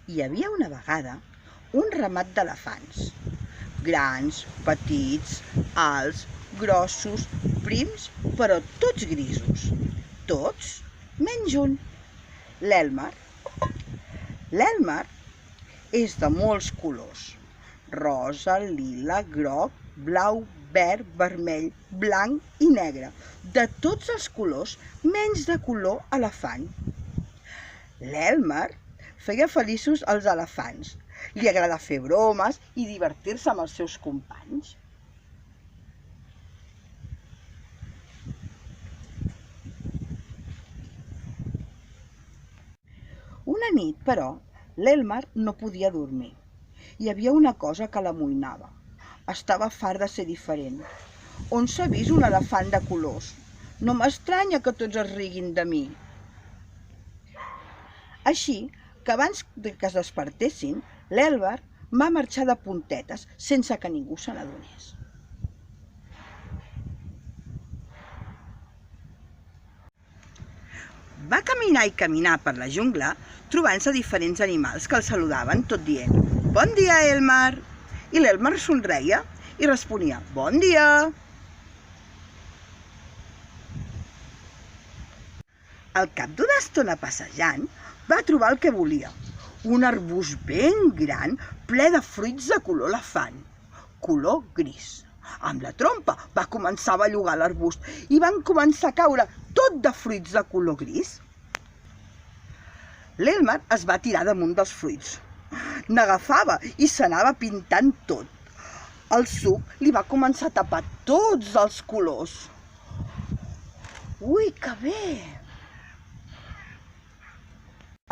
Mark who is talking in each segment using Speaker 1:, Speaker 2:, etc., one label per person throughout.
Speaker 1: Hi havia una vegada un ramat d'elefants, grans, petits, alts, grossos, prims, però tots grisos. Tots menys un, l'Elmer. L'Elmer és de molts colors: rosa, lila, groc, blau, verd, vermell, blanc i negre, de tots els colors menys de color elefant. L'Elmer feia feliços els elefants. Li agrada fer bromes i divertir-se amb els seus companys. Una nit, però, l'Elmer no podia dormir. Hi havia una cosa que l'amoïnava. Estava fart de ser diferent. On s'ha vist un elefant de colors? No m'estranya que tots es riguin de mi. Així que abans que es despertessin, l'Elmer va marxar de puntetes sense que ningú se n'adonés. Va caminar i caminar per la jungla, trobant-se diferents animals que el saludaven tot dient «Bon dia, Elmer!» I l'Elmer somreia i responia «Bon dia!». Al cap d'una estona passejant, va trobar el que volia, un arbust ben gran ple de fruits de color elefant, color gris. Amb la trompa va començar a bellugar l'arbust i van començar a caure tot de fruits de color gris. L'Elmer es va tirar damunt dels fruits. N'agafava i s'anava pintant tot. El suc li va començar a tapar tots els colors. Ui, que bé!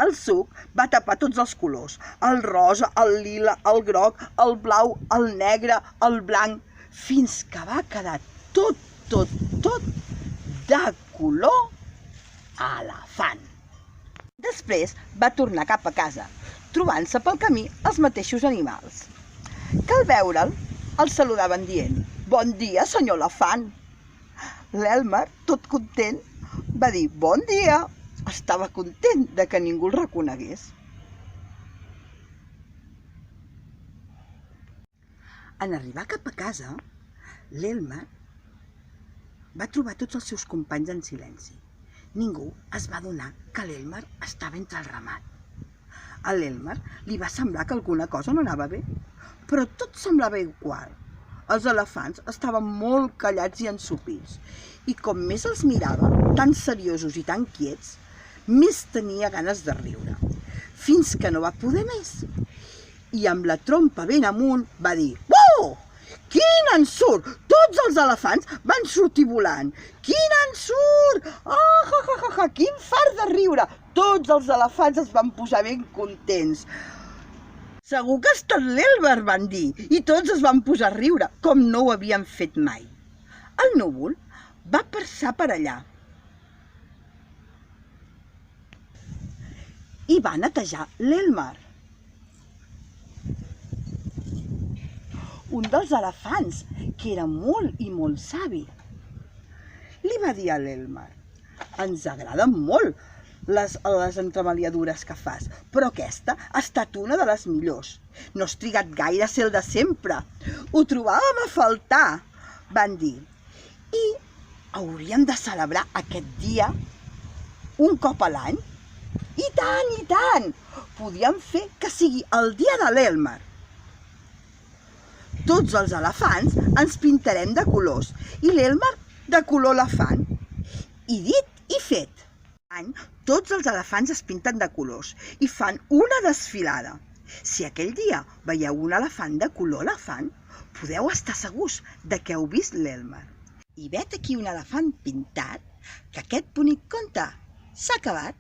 Speaker 1: El suc va tapar tots els colors: el rosa, el lila, el groc, el blau, el negre, el blanc, fins que va quedar tot de color elefant. Després va tornar cap a casa, trobant-se pel camí els mateixos animals, que al veure'l el saludaven dient «Bon dia, senyor elefant!». L'Elmer, tot content, va dir «Bon dia!». Estava content de que ningú el reconegués. En arribar cap a casa, l'Elmer va trobar tots els seus companys en silenci. Ningú es va adonar que l'Elmer estava entre el ramat. A l'Elmer li va semblar que alguna cosa no anava bé, però tot semblava igual. Els elefants estaven molt callats i ensopits, i com més els mirava, tan seriosos i tan quiets, més tenia ganes de riure, fins que no va poder més. I amb la trompa ben amunt va dir «Oh, quin ensurt! Tots els elefants van sortir volant! Quin ensurt! Ah, quin fart de riure!». Tots els elefants es van posar ben contents. «Segur que ha estat l'Elmer», van dir, i tots es van posar a riure, com no ho havien fet mai. El núvol va passar per allà i va netejar l'Elmer. Un dels elefants, que era molt i molt savi, li va dir a l'Elmer «Ens agraden molt les entremaliadures que fas, però aquesta ha estat una de les millors. No has trigat gaire a ser el de sempre. Ho trobàvem a faltar», van dir. «I hauríem de celebrar aquest dia un cop a l'any? I tant, i tant! Podíem fer que sigui el dia de l'Elmer. Tots els elefants ens pintarem de colors i l'Elmer de color elefant». I dit i fet. Tots els elefants es pinten de colors i fan una desfilada. Si aquell dia veieu un elefant de color elefant, podeu estar segurs de que heu vist l'Elmer. I vet aquí un elefant pintat, que aquest bonic conte s'ha acabat.